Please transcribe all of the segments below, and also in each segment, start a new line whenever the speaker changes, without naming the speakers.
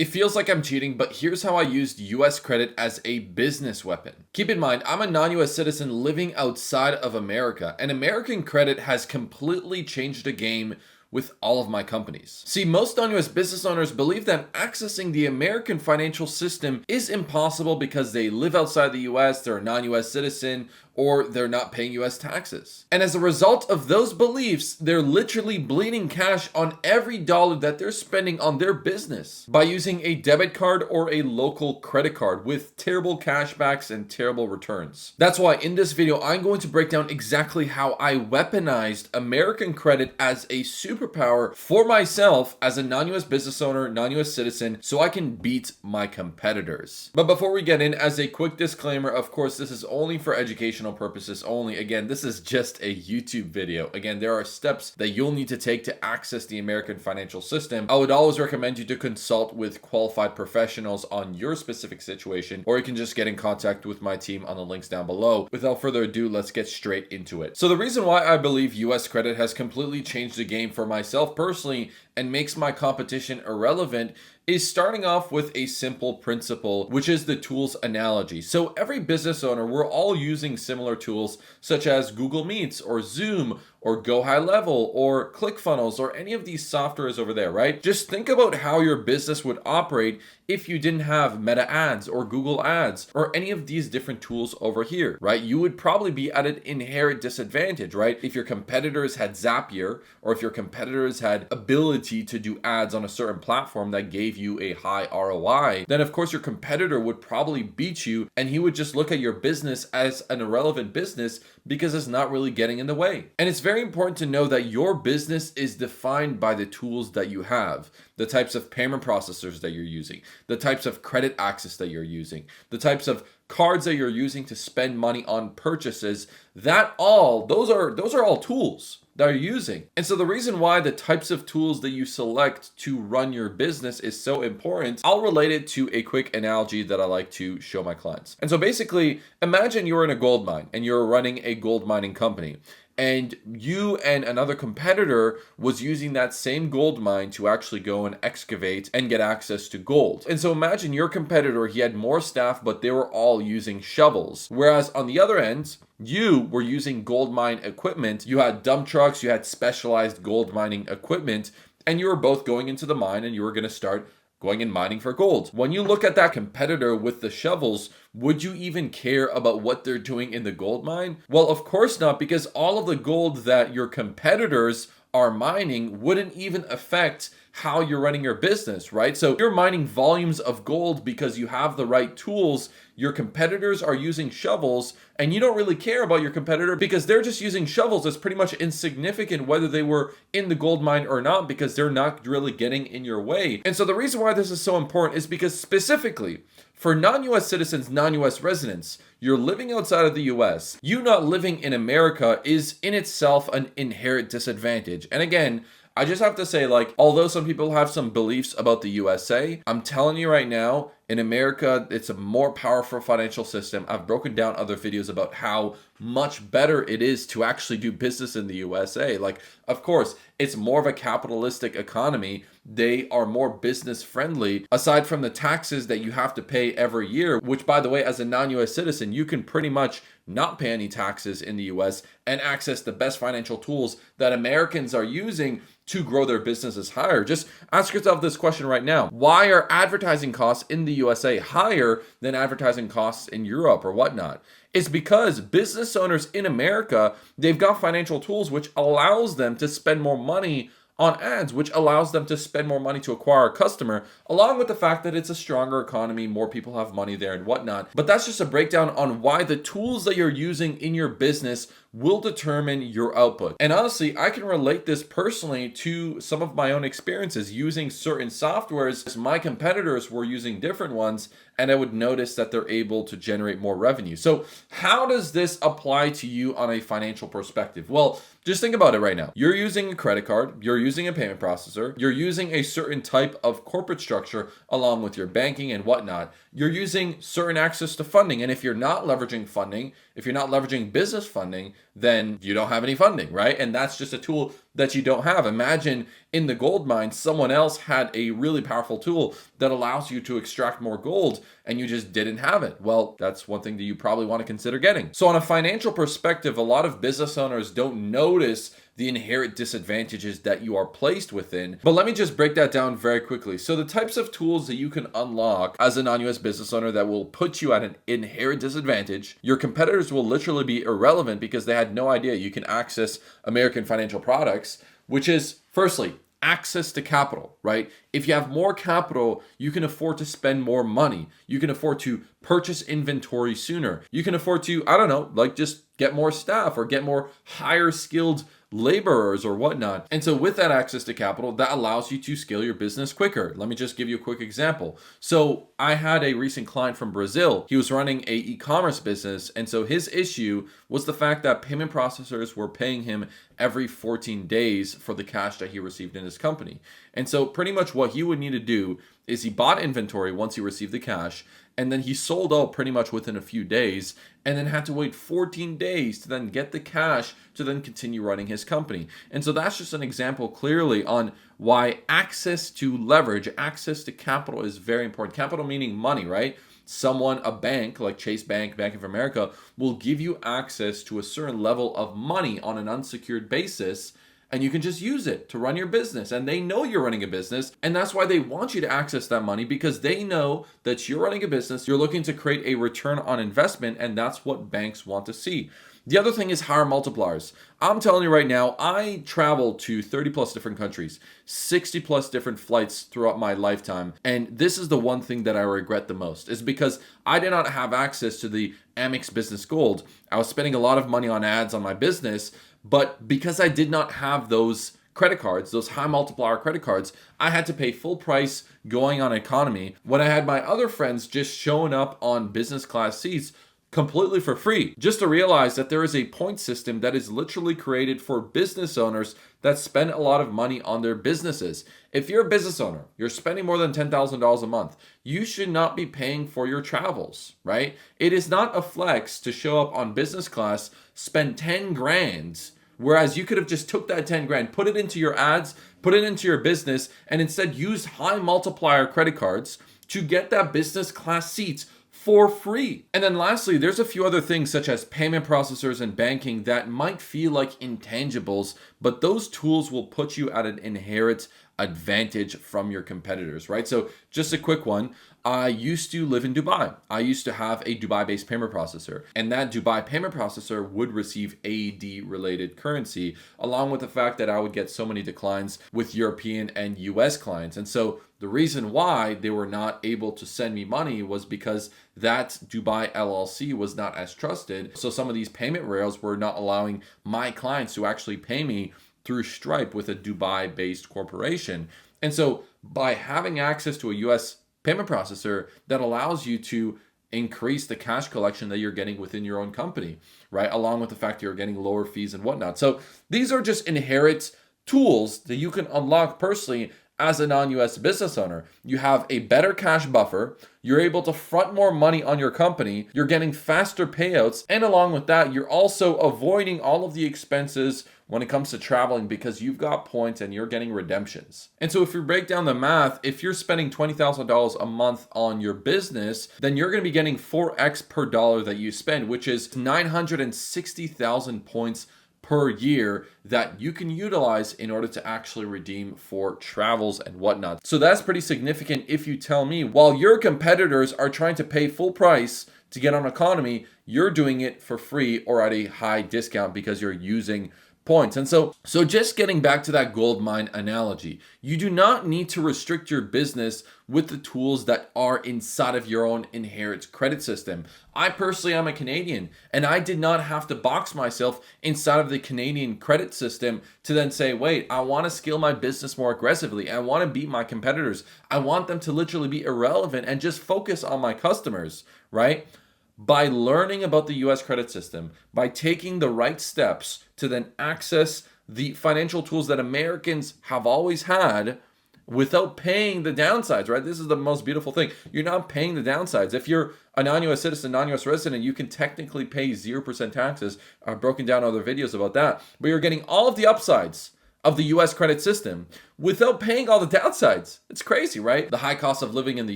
It feels like I'm cheating, but here's how I used US credit as a business weapon. Keep in mind, I'm a non-US citizen living outside of America, and American credit has completely changed the game with all of my companies. See, most non-US business owners believe that accessing the American financial system is impossible because they live outside the US, they're a non-US citizen, or they're not paying US taxes. And as a result of those beliefs, they're literally bleeding cash on every dollar that they're spending on their business by using a debit card or a local credit card with terrible cashbacks and terrible returns. That's why in this video, I'm going to break down exactly how I weaponized American credit as a superpower for myself as a non-US business owner, non-US citizen, so I can beat my competitors. But before we get in, as a quick disclaimer, of course, this is only for educational purposes only. Again, this is just a YouTube video. Again, there are steps that you'll need to take to access the American financial system. I would always recommend you to consult with qualified professionals on your specific situation, or you can just get in contact with my team on the links down below. Without further ado, let's get straight into it. So the reason why I believe US credit has completely changed the game for myself personally and makes my competition irrelevant is starting off with a simple principle, which is the tools analogy. So every business owner, we're all using similar tools such as Google Meets or Zoom or Go High Level or ClickFunnels or any of these softwares over there, right? Just think about how your business would operate if you didn't have Meta ads or Google ads or any of these different tools over here, right? You would probably be at an inherent disadvantage, right? If your competitors had Zapier or if your competitors had ability to do ads on a certain platform that gave you a high ROI, then of course your competitor would probably beat you and he would just look at your business as an irrelevant business because it's not really getting in the way. And it's very important to know that your business is defined by the tools that you have, the types of payment processors that you're using, the types of credit access that you're using, the types of cards that you're using to spend money on purchases. Those are all tools that you're using. And so the reason why the types of tools that you select to run your business is so important, I'll relate it to a quick analogy that I like to show my clients. And so basically, imagine you're in a gold mine and you're running a gold mining company, and you and another competitor was using that same gold mine to actually go and excavate and get access to gold. And so imagine your competitor, he had more staff, but they were all using shovels. Whereas on the other end, you were using gold mine equipment. You had dump trucks, you had specialized gold mining equipment, and you were both going into the mine and you were going to start going and mining for gold. When you look at that competitor with the shovels, would you even care about what they're doing in the gold mine? Well, of course not, because all of the gold that your competitors are mining wouldn't even affect how you're running your business, right? So you're mining volumes of gold because you have the right tools. Your competitors are using shovels and you don't really care about your competitor because they're just using shovels. It's pretty much insignificant whether they were in the gold mine or not because they're not really getting in your way. And so the reason why this is so important is because specifically for non-US citizens, non-US residents, you're living outside of the US. You not living in America is in itself an inherent disadvantage. And again, I just have to say, although some people have some beliefs about the USA, I'm telling you right now, in America, it's a more powerful financial system. I've broken down other videos about how much better it is to actually do business in the USA. Of course, it's more of a capitalistic economy. They are more business friendly. Aside from the taxes that you have to pay every year, which by the way, as a non-US citizen, you can pretty much not pay any taxes in the US and access the best financial tools that Americans are using to grow their businesses higher. Just ask yourself this question right now. Why are advertising costs in the USA higher than advertising costs in Europe or whatnot? It's because business owners in America, they've got financial tools which allows them to spend more money on ads, which allows them to spend more money to acquire a customer, along with the fact that it's a stronger economy, more people have money there and whatnot. But that's just a breakdown on why the tools that you're using in your business will determine your output. And honestly, I can relate this personally to some of my own experiences using certain softwares. My competitors were using different ones, and I would notice that they're able to generate more revenue. So how does this apply to you on a financial perspective? Well, just think about it right now. You're using a credit card, you're using a payment processor, you're using a certain type of corporate structure along with your banking and whatnot. You're using certain access to funding. And if you're not leveraging funding, if you're not leveraging business funding, then you don't have any funding, right? And that's just a tool that you don't have. Imagine in the gold mine, someone else had a really powerful tool that allows you to extract more gold and you just didn't have it. Well, that's one thing that you probably want to consider getting. So on a financial perspective, a lot of business owners don't notice the inherent disadvantages that you are placed within. But let me just break that down very quickly. So the types of tools that you can unlock as a non-US business owner that will put you at an inherent disadvantage, your competitors will literally be irrelevant because they had no idea you can access American financial products, which is firstly, access to capital, right? If you have more capital, you can afford to spend more money. You can afford to purchase inventory sooner. You can afford to, I don't know, like just get more staff or get more higher skilled laborers or whatnot. And so with that access to capital, that allows you to scale your business quicker. Let me just give you a quick example. So I had a recent client from Brazil. He was running a e-commerce business. And so his issue was the fact that payment processors were paying him every 14 days for the cash that he received in his company. And so pretty much what he would need to do is he bought inventory once he received the cash, and then he sold out pretty much within a few days, and then had to wait 14 days to then get the cash to then continue running his company. And so that's just an example clearly on why access to leverage, access to capital is very important. Capital meaning money, right? Someone, a bank like Chase Bank, Bank of America, will give you access to a certain level of money on an unsecured basis, and you can just use it to run your business. And they know you're running a business, and that's why they want you to access that money, because they know that you're running a business, you're looking to create a return on investment, and that's what banks want to see. The other thing is higher multipliers. I'm telling you right now, I traveled to 30 plus different countries, 60 plus different flights throughout my lifetime. And this is the one thing that I regret the most, is because I did not have access to the Amex Business Gold. I was spending a lot of money on ads on my business, but because I did not have those credit cards, those high multiplier credit cards, I had to pay full price going on economy when I had my other friends just showing up on business class seats completely for free. Just to realize that there is a point system that is literally created for business owners that spend a lot of money on their businesses. If you're a business owner, you're spending more than $10,000 a month, you should not be paying for your travels, right? It is not a flex to show up on business class, spend 10 grand, whereas you could have just took that 10 grand, put it into your ads, put it into your business, and instead use high multiplier credit cards to get that business class seats for free. And then lastly, there's a few other things such as payment processors and banking that might feel like intangibles, but those tools will put you at an inherent advantage from your competitors, right? So just a quick one. I used to live in Dubai. I used to have a Dubai-based payment processor, and that Dubai payment processor would receive AED-related currency, along with the fact that I would get so many declines with European and US clients. And so the reason why they were not able to send me money was because that Dubai LLC was not as trusted. So some of these payment rails were not allowing my clients to actually pay me through Stripe with a Dubai-based corporation. And so by having access to a US payment processor, that allows you to increase the cash collection that you're getting within your own company, right? Along with the fact that you're getting lower fees and whatnot. So these are just inherent tools that you can unlock personally as a non-US business owner. You have a better cash buffer, you're able to front more money on your company, you're getting faster payouts, and along with that, you're also avoiding all of the expenses when it comes to traveling because you've got points and you're getting redemptions. And so if you break down the math, if you're spending $20,000 a month on your business, then you're going to be getting 4x per dollar that you spend, which is 960,000 points per year that you can utilize in order to actually redeem for travels and whatnot. So that's pretty significant if you tell me, while your competitors are trying to pay full price to get on economy, you're doing it for free or at a high discount because you're using points. And so just getting back to that gold mine analogy, you do not need to restrict your business with the tools that are inside of your own inherent credit system. I personally am a Canadian, and I did not have to box myself inside of the Canadian credit system to then say, wait, I want to scale my business more aggressively. I want to beat my competitors. I want them to literally be irrelevant and just focus on my customers, right? By learning about the US credit system, by taking the right steps to then access the financial tools that Americans have always had, without paying the downsides, right? This is the most beautiful thing. You're not paying the downsides. If you're a non-US citizen, non-US resident, you can technically pay 0% taxes. I've broken down other videos about that. But you're getting all of the upsides of the US credit system without paying all the downsides. It's crazy, right? The high cost of living in the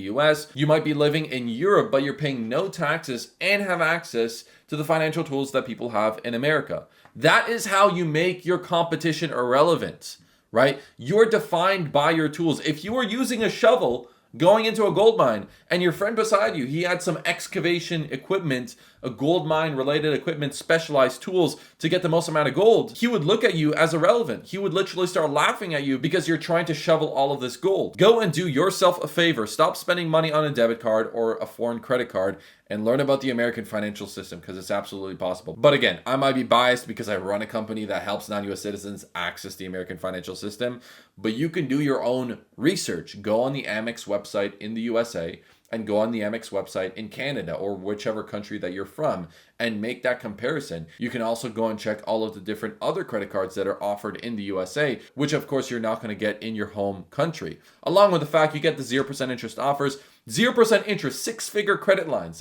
US, you might be living in Europe, but you're paying no taxes and have access to the financial tools that people have in America. That is how you make your competition irrelevant, right? You're defined by your tools. If you are using a shovel going into a gold mine and your friend beside you, he had some excavation equipment, a gold mine related equipment, specialized tools to get the most amount of gold, he would look at you as irrelevant. He would literally start laughing at you because you're trying to shovel all of this gold. Go and do yourself a favor. Stop spending money on a debit card or a foreign credit card and learn about the American financial system, because it's absolutely possible. But again, I might be biased because I run a company that helps non-US citizens access the American financial system, but you can do your own research. Go on the Amex website in the USA and go on the Amex website in Canada or whichever country that you're from and make that comparison. You can also go and check all of the different other credit cards that are offered in the USA, which of course you're not going to get in your home country. Along with the fact you get the 0% interest offers, 0% interest, six-figure credit lines.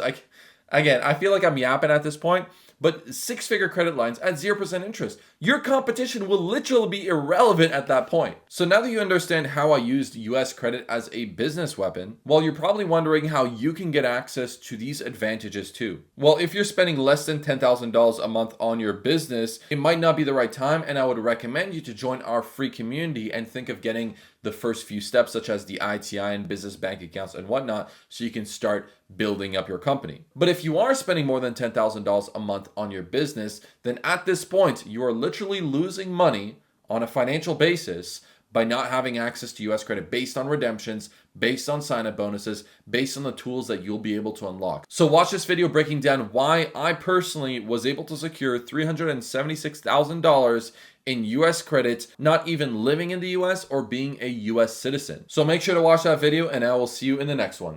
Again, I feel like I'm yapping at this point, but six-figure credit lines at 0% interest. Your competition will literally be irrelevant at that point. So now that you understand how I used US credit as a business weapon, well, you're probably wondering how you can get access to these advantages too. Well, if you're spending less than $10,000 a month on your business, it might not be the right time, and I would recommend you to join our free community and think of getting the first few steps, such as the ITI and business bank accounts and whatnot, so you can start building up your company. But if you are spending more than $10,000 a month on your business, then at this point, you are literally losing money on a financial basis by not having access to US credit based on redemptions, based on sign-up bonuses, based on the tools that you'll be able to unlock. So watch this video breaking down why I personally was able to secure $376,000 in US credit, not even living in the US or being a US citizen. So make sure to watch that video, and I will see you in the next one.